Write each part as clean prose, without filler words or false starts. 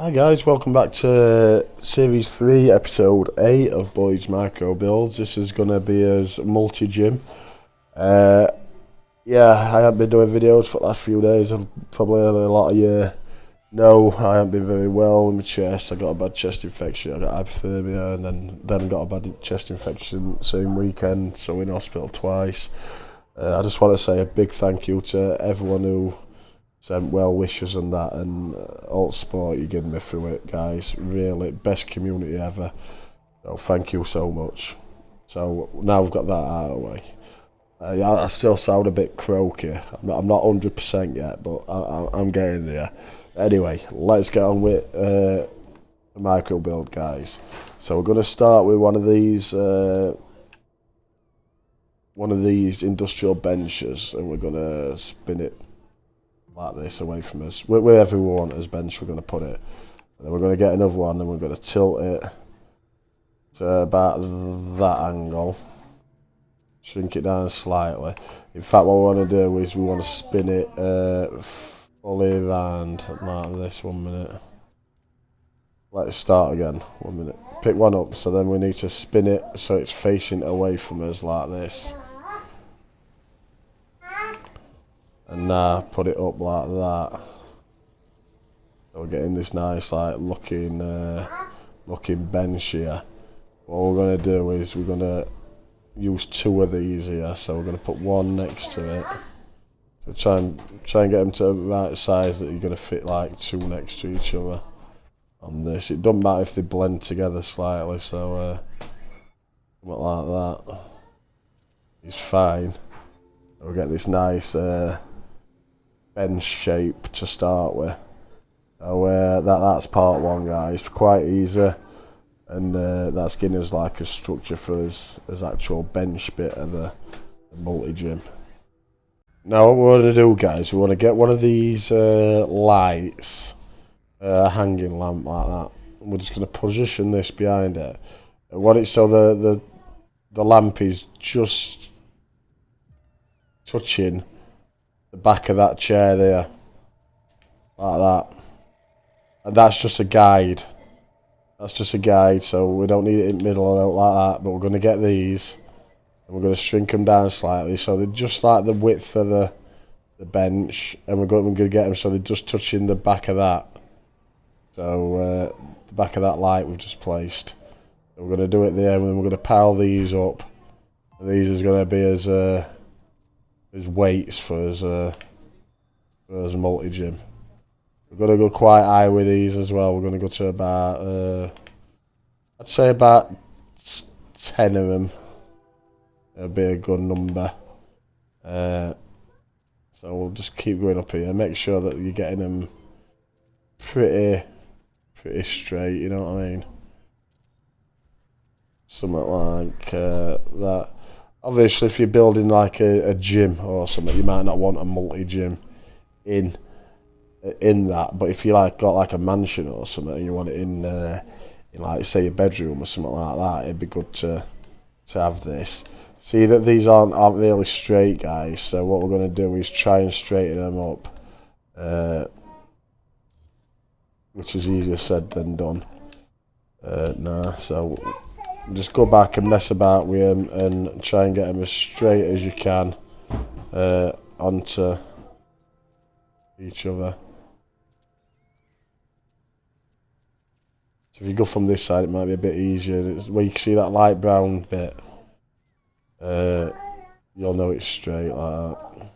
Hi guys, welcome back to Series 3, Episode 8 of Boid's Micro Builds. This is going to be as multi-gym. Yeah, I haven't been doing videos for the last few days. Probably a lot of you know I haven't been very well with my chest. I got a bad chest infection, I got hypothermia, and then got a bad chest infection same weekend, so in hospital twice. I just want to say a big thank you to everyone who sent well wishes and that, and all support you given me through it, guys. Really, best community ever. So thank you so much. So now we've got that out of the way. I still sound a bit croaky. I'm not 100% yet, but I'm getting there. Anyway, let's get on with the micro build, guys. So we're going to start with one of these industrial benches, and we're going to spin it like this away from us. Wherever we want as bench, we're going to put it. And then we're going to get another one, and we're going to tilt it to about that angle. Shrink it down slightly. In fact, what we want to do is we want to spin it fully around like this. 1 minute. Let's start again. 1 minute. Pick one up, so then we need to spin it so it's facing away from us like this. And now put it up like that. So we're getting this nice like looking bench here. What we're going to do is we're going to use two of these here. So we're going to put one next to it. So try and get them to the right size that you're going to fit like two next to each other on this. It doesn't matter if they blend together slightly. So something like that is fine. We'll get this nice bench shape to start with. So that's part one, guys. Quite easy, and that's giving us like a structure for us as actual bench bit of the multi-gym. Now what we want to do, guys, we want to get one of these lights, a hanging lamp like that. And we're just going to position this behind it. I want it so the lamp is just touching the back of that chair there, like that. And that's just a guide. That's just a guide, so we don't need it in the middle like that. But we're going to get these, and we're going to shrink them down slightly, so they're just like the width of the bench, and we're going to get them so they're just touching the back of that. So the back of that light we've just placed. So we're going to do it there, and then we're going to pile these up. And these is going to be as weights for us multi-gym. We're going to go quite high with these as well. We're going to go to about, I'd say about 10 of them. It'll be a good number. So we'll just keep going up here. Make sure that you're getting them pretty straight, you know what I mean? Something like that. Obviously, if you're building like a gym or something, you might not want a multi-gym in that. But if you like got like a mansion or something, and you want it in like say your bedroom or something like that, it'd be good to have this. See that these aren't really straight, guys. So what we're going to do is try and straighten them up, which is easier said than done. So just go back and mess about with them and try and get them as straight as you can onto each other. So if you go from this side, it might be a bit easier. Where you can see that light brown bit, you'll know it's straight like that.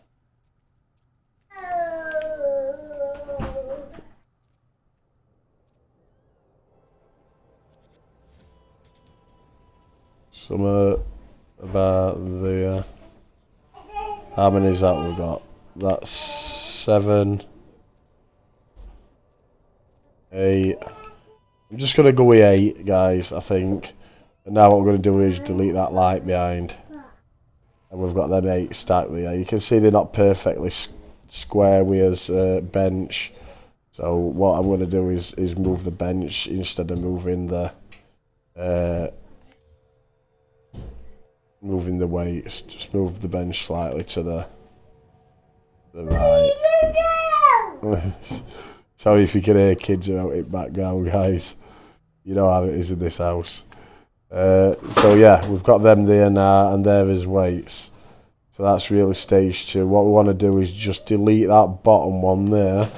Somewhere about the how many is that we've got? That's 7, 8. I'm just going to go with 8, guys, I think. And now what we're going to do is delete that light behind. And we've got them 8 stacked there. You can see they're not perfectly square with us bench. So what I'm going to do is move the bench instead of moving the weights. Just move the bench slightly to the right. Sorry if you can hear kids out in background, guys. You know how it is in this house. So yeah, we've got them there now, and there is weights. So that's really stage 2. What we want to do is just delete that bottom one there.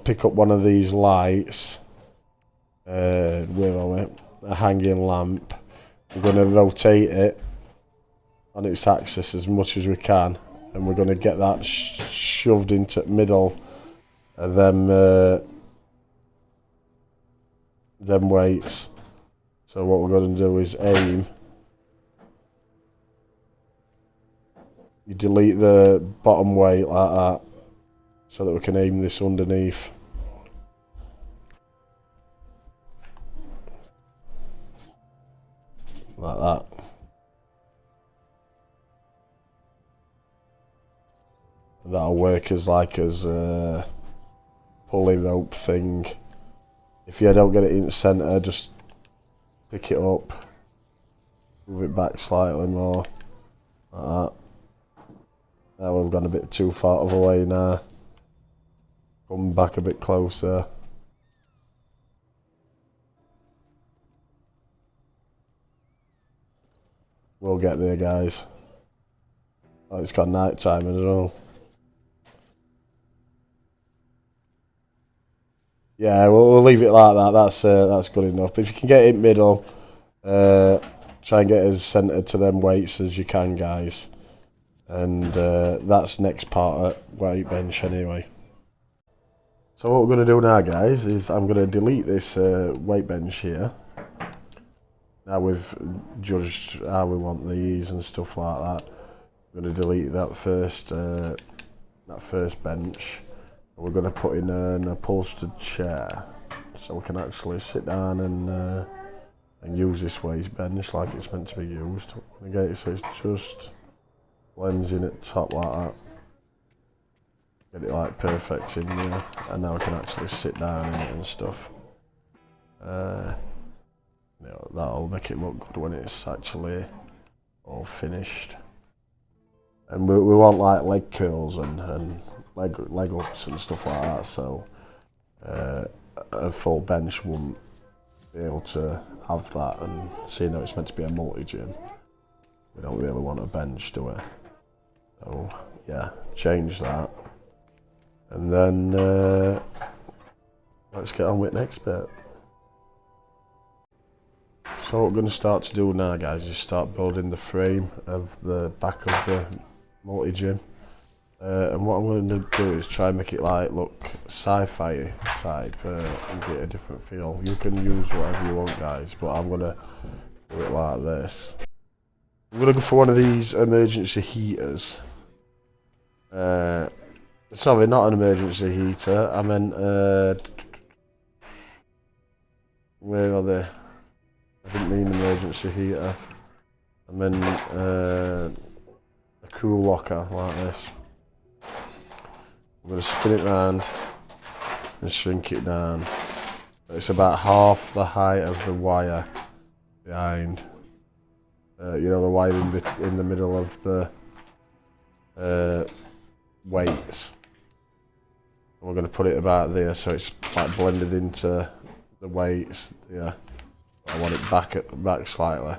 Pick up one of these lights. Where are we? A hanging lamp. We're going to rotate it on its axis as much as we can, and we're going to get that shoved into the middle of them weights. So what we're going to do is aim. You delete the bottom weight like that, so that we can aim this underneath. Like that. That'll work as like a pulley rope thing. If you don't get it in the centre, just pick it up, move it back slightly more, like that. Now we've gone a bit too far away now. Come back a bit closer. We'll get there, guys. Oh, it's got night time as well. Yeah, we'll leave it like that. That's good enough. If you can get it middle, try and get as centred to them weights as you can, guys. And that's next part of weight bench anyway. So what we're going to do now, guys, is I'm going to delete this weight bench here. Now we've judged how we want these and stuff like that. I'm going to delete that first bench. And we're going to put in an upholstered chair, so we can actually sit down and use this weight bench like it's meant to be used. Again, so it's just blends in at the top like that. Get it like perfect in there, and now I can actually sit down in it and stuff. You know, that'll make it look good when it's actually all finished. And we want like leg curls and leg ups and stuff like that, so a full bench wouldn't be able to have that, and seeing though it's meant to be a multi-gym, we don't really want a bench, do we? So yeah, change that. And then let's get on with the next bit. So what we're going to start to do now, guys, is start building the frame of the back of the multi-gym. And what I'm going to do is try and make it like look sci-fi type and get a different feel. You can use whatever you want, guys, but I'm going to do it like this. I'm going to go for one of these emergency heaters. Sorry, not an emergency heater. I meant where are they? I didn't mean emergency heater. I meant a cool locker like this. I'm going to spin it round and shrink it down. It's about half the height of the wire behind. You know, the wire in the middle of the weights. And we're going to put it about there, so it's like blended into the weights. Yeah, I want it back slightly,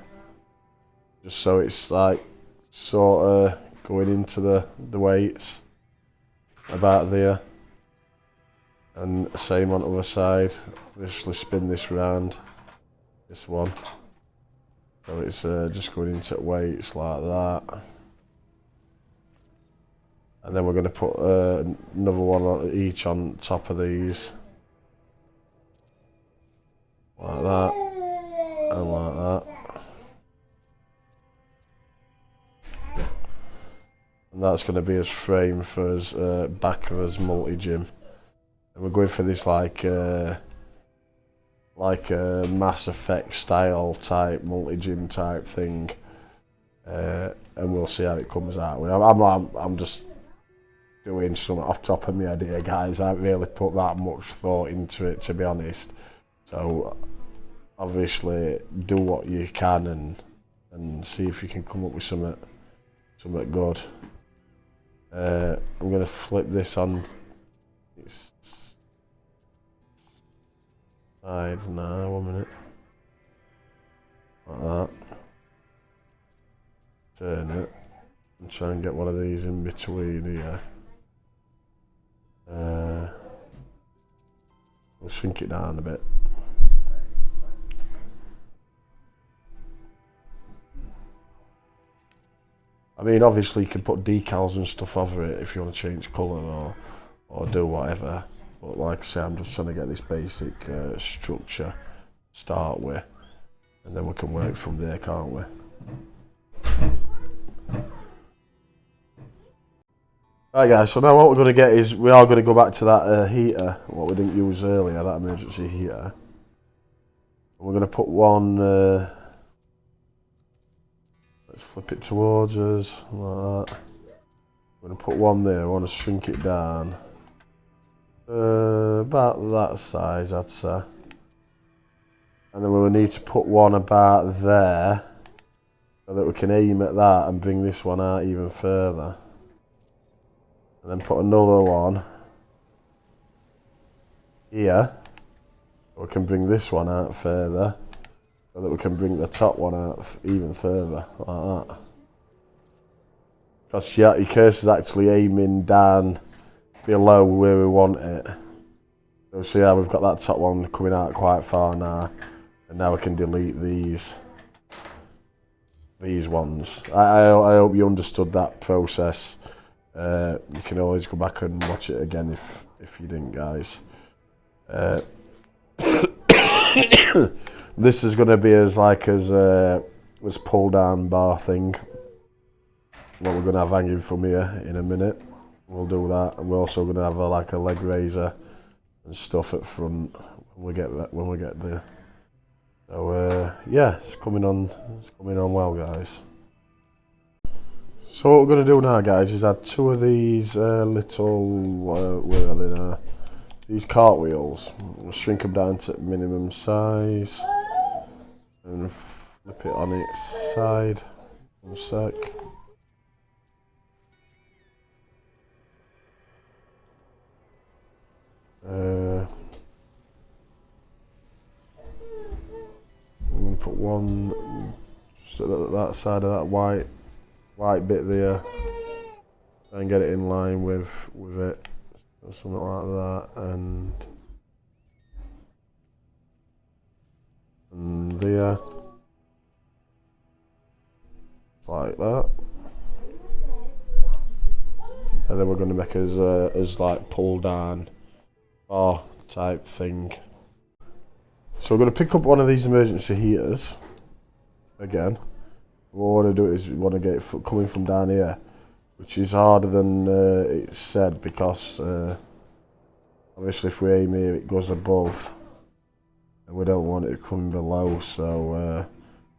just so it's like sort of going into the weights about there. And same on the other side. Obviously spin this round, this one, so it's just going into weights like that. And then we're going to put another one on each on top of these, like that, and like that. And that's going to be his frame for his back of his multi-gym. And we're going for this like a Mass Effect style type multi-gym type thing, and we'll see how it comes out. I'm just doing something off top of my head here, guys. I haven't really put that much thought into it, to be honest. So obviously do what you can and see if you can come up with something good. I'm going to flip this on its side now, 1 minute. Like that. Turn it. And try and get one of these in between here. We'll shrink it down a bit. I mean, obviously you can put decals and stuff over it if you want to change colour or do whatever. But like I say, I'm just trying to get this basic structure to start with. And then we can work from there, can't we? Right guys, so now what we're going to get is, we are going to go back to that heater, what we didn't use earlier, that emergency heater. And we're going to put one, let's flip it towards us, like that. We're going to put one there, I want to shrink it down. About that size, I'd say. And then we'll need to put one about there, so that we can aim at that and bring this one out even further. And then put another one here, so we can bring this one out further, so that we can bring the top one out even further, like that. Because your cursor's actually aiming down below where we want it. So see how we've got that top one coming out quite far now, and now we can delete these ones. I hope you understood that process. You can always go back and watch it again if you didn't, guys. This is going to be as pull down bar thing, what we're going to have hanging from here in a minute. We'll do that, and we're also going to have like a leg raiser and stuff at front when we get there. So yeah, it's coming on well, guys. So what we're going to do now, guys, is add two of these little, where are they now? These cartwheels. We'll shrink them down to minimum size and flip it on its side. 1 sec. I'm going to put one just at that side of that white bit there, and get it in line with it, or something like that, and there, like that. And then we're going to make as like pull down bar type thing. So we're going to pick up one of these emergency heaters again. What we want to do is we want to get it coming from down here, which is harder than it's said, because obviously if we aim here it goes above and we don't want it coming below. So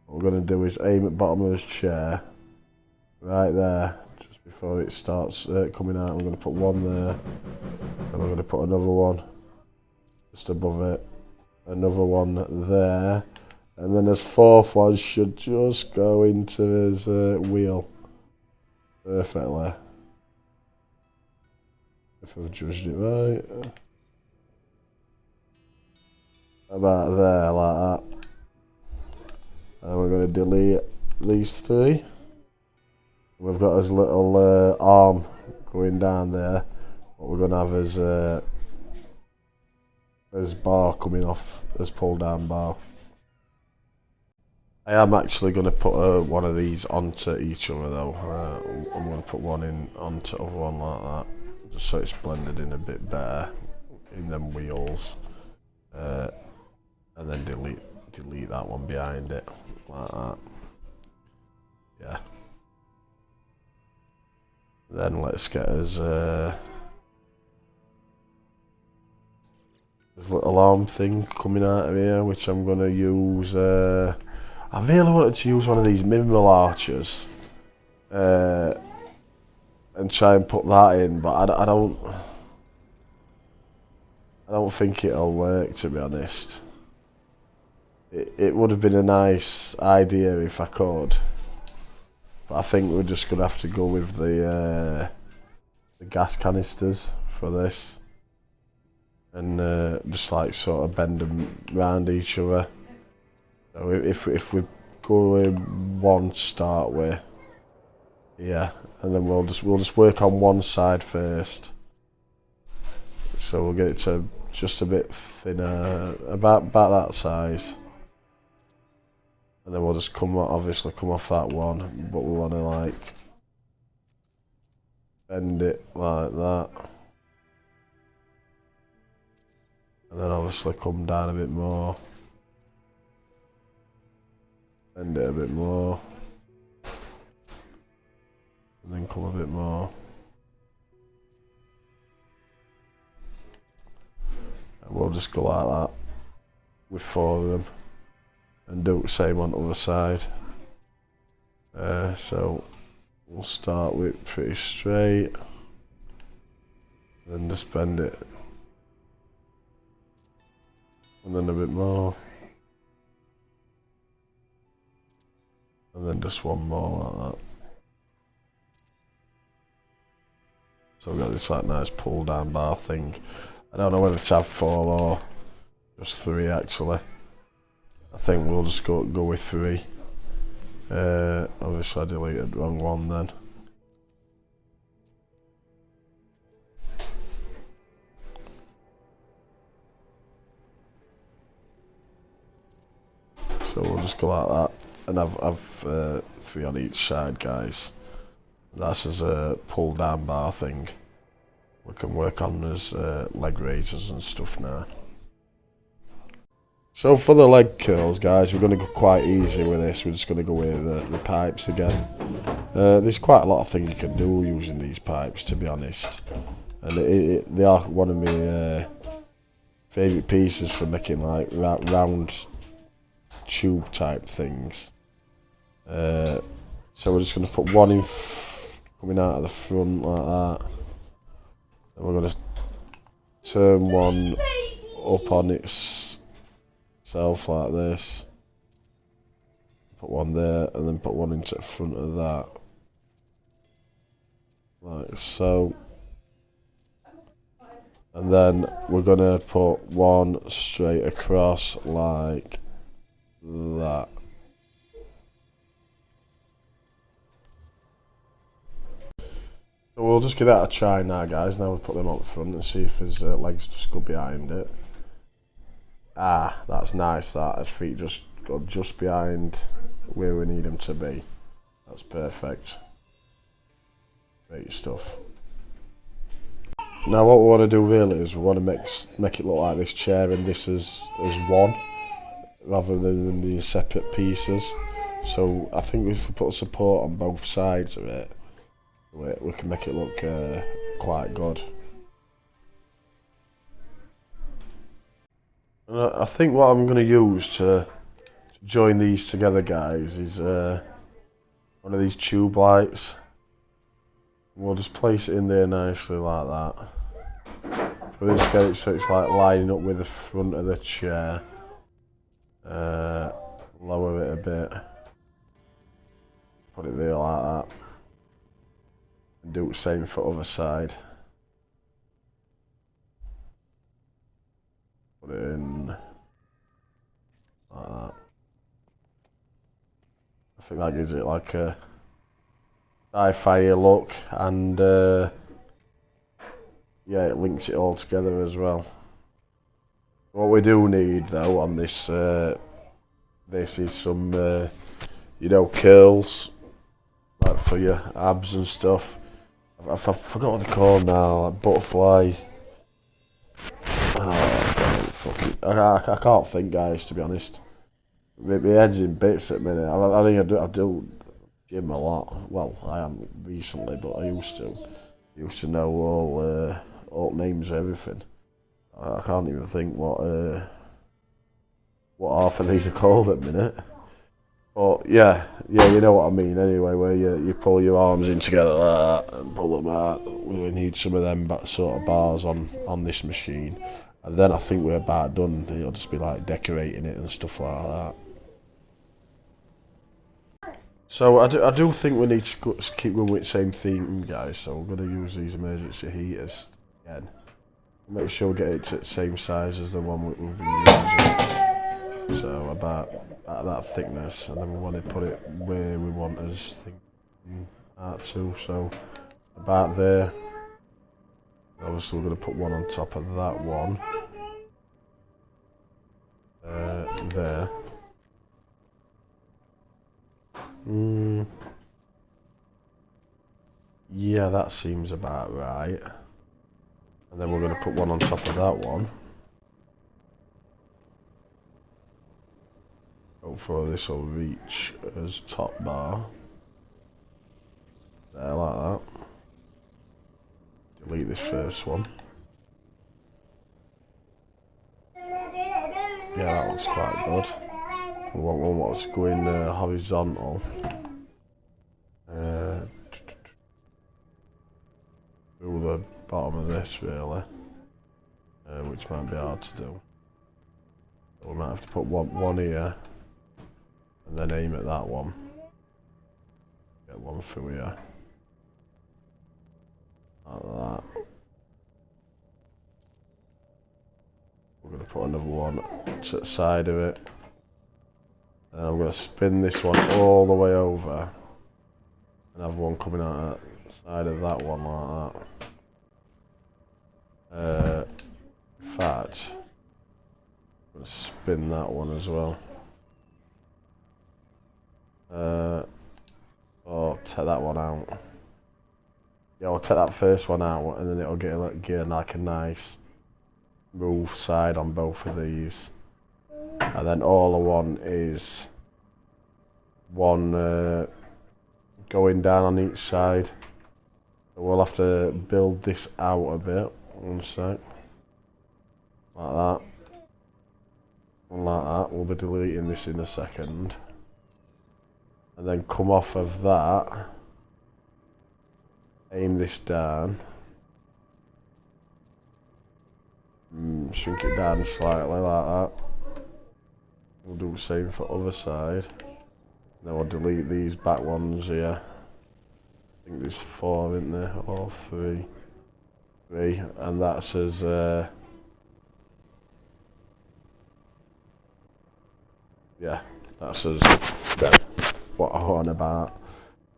what we're going to do is aim at bottom of his chair, right there, just before it starts coming out. We're going to put one there, and we're going to put another one just above it, another one there. And then his fourth one should just go into his wheel perfectly, if I've judged it right. About there, like that. And we're going to delete these three. We've got his little arm going down there. What we're going to have is bar coming off, as pull down bar. I am actually going to put one of these onto each other though. I'm going to put one in onto the other one like that, just so it's blended in a bit better in them wheels. And then delete that one behind it, like that. Yeah. Then let's get his little arm thing coming out of here, which I'm going to use. I really wanted to use one of these minimal archers and try and put that in, but I don't think it'll work, to be honest. It would have been a nice idea if I could, but I think we're just gonna have to go with the gas canisters for this. and just like sort of bend them round each other. So if we go with one to start with, yeah, and then we'll just work on one side first. So we'll get it to just a bit thinner, about that size, and then we'll just obviously come off that one, but we want to like bend it like that, and then obviously come down a bit more, bend it a bit more, and then come a bit more. And we'll just go like that with 4 of them, and do the same on the other side. So we'll start with pretty straight, then just bend it, and then a bit more, and then just one more like that. So we've got this like nice pull down bar thing. I don't know whether to have 4 or just 3 actually. I think we'll just go with 3. Obviously I deleted the wrong one then. So we'll just go like that, and have 3 on each side, guys. That's as a pull down bar thing. We can work on as leg raises and stuff now. So for the leg curls, guys, we're going to go quite easy with this. We're just going to go with the pipes again. There's quite a lot of things you can do using these pipes, to be honest. And they are one of my favourite pieces for making like round tube type things. So we're just going to put one in coming out of the front like that. Then we're going to turn one up on itself like this. Put one there, and then put one into the front of that. Like so. And then we're going to put one straight across like that. So we'll just give that a try now, guys. Now we've put them up front and see if his legs just go behind it. Ah, that's nice, that. His feet just go just behind where we need them to be. That's perfect. Great stuff. Now what we want to do really is we want to make it look like this chair and this as one, rather than them being separate pieces. So I think if we put support on both sides of it, we can make it look quite good. And I think what I'm going to use to join these together, guys, is one of these tube lights. We'll just place it in there nicely like that. We'll just get it so it's like lining up with the front of the chair. Lower it a bit. Put it there like that. And do the same for the other side. Put it in like that. I think that gives it like a sci-fi look, and yeah, it links it all together as well. What we do need though on this this is some you know, curls, like for your abs and stuff. I forgot what they're called now, like butterfly. Oh, fuck it. I can't think, guys, to be honest. My head's in bits at the minute. I think I do gym a lot. Well, I haven't recently, but I used to. Used to know all names of everything. I can't even think what half of these are called at the minute. But yeah, you know what I mean anyway, where you pull your arms in together like that and pull them out. We need some of them sort of bars on this machine. And then I think we're about done. It'll just be like decorating it and stuff like that. So I do think we need to keep going with the same theme, guys. So we're going to use these emergency heaters again. Make sure we get it to the same size as the one we've been using. So about that thickness, and then we want to put it where we want as art to. So about there. Obviously we're going to put one on top of that one. There. Yeah, that seems about right. And then we're going to put one on top of that one. Hopefully this will reach as top bar. There, like that. Delete this first one. Yeah, that looks quite good. We want one that's going horizontal. Do the bottom of this really, which might be hard to do. So we might have to put one here, and then aim at that one. Get one through here, like that. We're going to put another one to the side of it, and I'm going to spin this one all the way over, and have one coming out the side of that one like that. In fact, I'm going to spin that one as well. Or take that one out. Yeah, I'll take that first one out, and then it'll get like a nice smooth side on both of these. And then all I want is one going down on each side. So we'll have to build this out a bit. One sec. Like that. And like that. We'll be deleting this in a second. And then come off of that. Aim this down. Shrink it down slightly like that. We'll do the same for other side. Then we'll delete these back ones here. I think there's 4 in there, or 3. 3, and that says yeah, that says what I'm on about.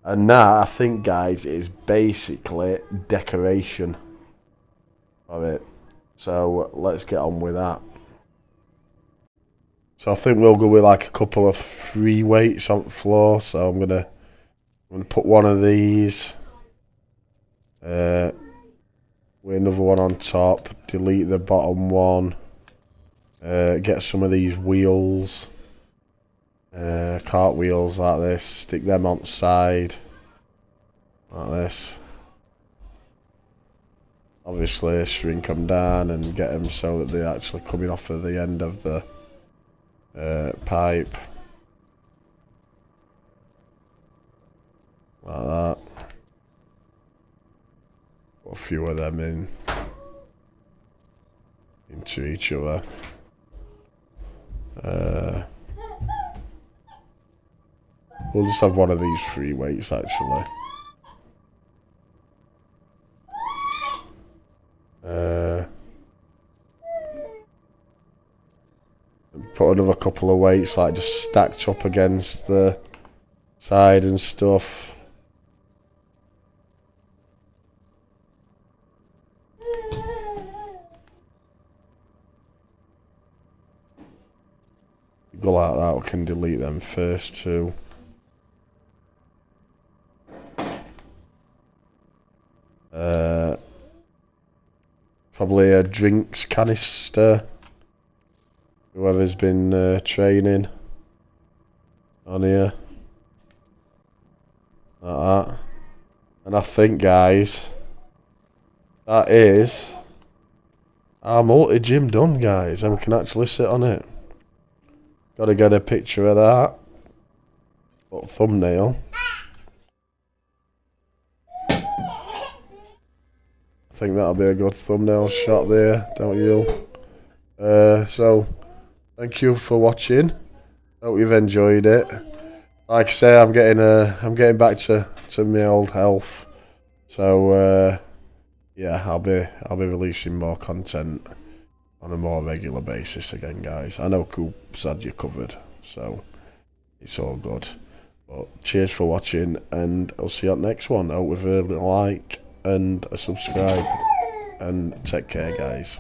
And now I think, guys, it's basically decoration of it. So let's get on with that. So I think we'll go with like a couple of 3 weights on the floor. So I'm gonna put one of these. With another one on top, delete the bottom one, get some of these wheels, cart wheels like this, stick them on the side, like this. Obviously shrink them down and get them so that they're actually coming off of the end of the pipe, like that. Put a few of them into each other. We'll just have one of these 3 weights actually. Put another couple of weights like just stacked up against the side and stuff. Go like that, we can delete them first too. Probably a drinks canister. Whoever's been training on here. Like that. And I think, guys, that is our multi-gym done, guys. And we can actually sit on it. Gotta get a picture of that. Put thumbnail. I think that'll be a good thumbnail shot there, don't you? So, thank you for watching. Hope you've enjoyed it. Like I say, I'm getting back to my old health. So yeah, I'll be releasing more content on a more regular basis again, guys. I know Kulp's had you covered, so it's all good. But cheers for watching, and I'll see you at next one. Hope with a like and a subscribe, and take care, guys.